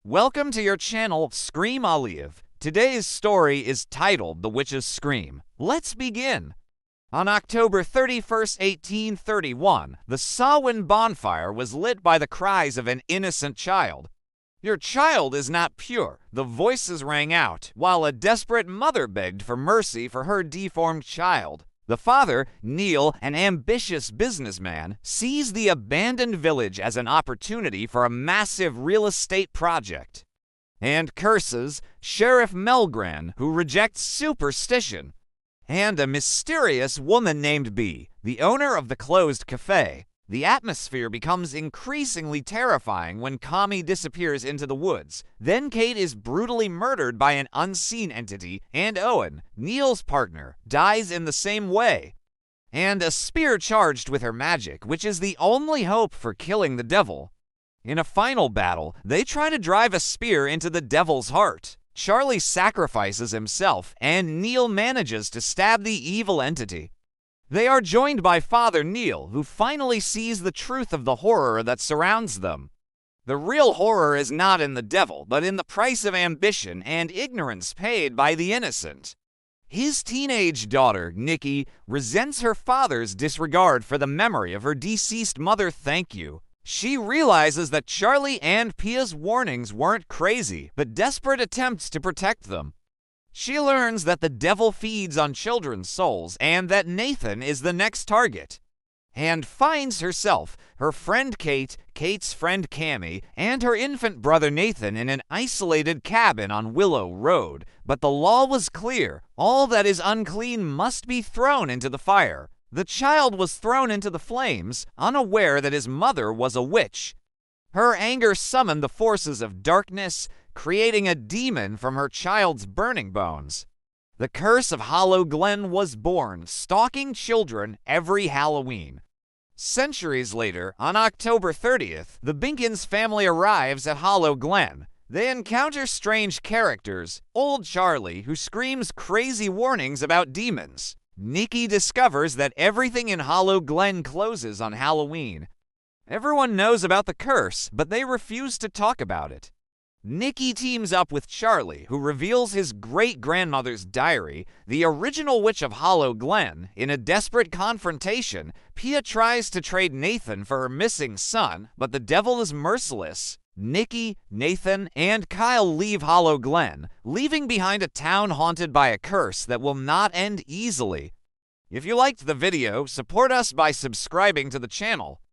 Welcome to your channel, Scream Olive. Today's story is titled The Witch's Scream. Let's begin. On October 31st, 1831, the Samhain bonfire was lit by the cries of an innocent child. "Your child is not pure," the voices rang out, while a desperate mother begged for mercy for her deformed child. The father, Neil, an ambitious businessman, sees the abandoned village as an opportunity for a massive real estate project, and curses Sheriff Melgren, who rejects superstition, and a mysterious woman named Bee, the owner of the closed cafe. The atmosphere becomes increasingly terrifying when Kami disappears into the woods. Then Kate is brutally murdered by an unseen entity, and Owen, Neil's partner, dies in the same way. And a spear charged with her magic, which is the only hope for killing the devil. In a final battle, they try to drive a spear into the devil's heart. Charlie sacrifices himself, and Neil manages to stab the evil entity. They are joined by Father Neil, who finally sees the truth of the horror that surrounds them. The real horror is not in the devil, but in the price of ambition and ignorance paid by the innocent. His teenage daughter, Nikki, resents her father's disregard for the memory of her deceased mother. She realizes that Charlie and Pia's warnings weren't crazy, but desperate attempts to protect them. She learns that the devil feeds on children's souls and that Nathan is the next target, and finds herself, her friend Kate, Kate's friend Cami, and her infant brother Nathan in an isolated cabin on Willow Road. But the law was clear: all that is unclean must be thrown into the fire. The child was thrown into the flames, unaware that his mother was a witch. Her anger summoned the forces of darkness, creating a demon from her child's burning bones. The curse of Hollow Glen was born, stalking children every Halloween. Centuries later, on October 30th, the Binkins family arrives at Hollow Glen. They encounter strange characters: old Charlie, who screams crazy warnings about demons. Nikki discovers that everything in Hollow Glen closes on Halloween. Everyone knows about the curse, but they refuse to talk about it. Nikki teams up with Charlie, who reveals his great-grandmother's diary, the original witch of Hollow Glen. In a desperate confrontation, Pia tries to trade Nathan for her missing son, but the devil is merciless. Nikki, Nathan, and Kyle leave Hollow Glen, leaving behind a town haunted by a curse that will not end easily. If you liked the video, support us by subscribing to the channel.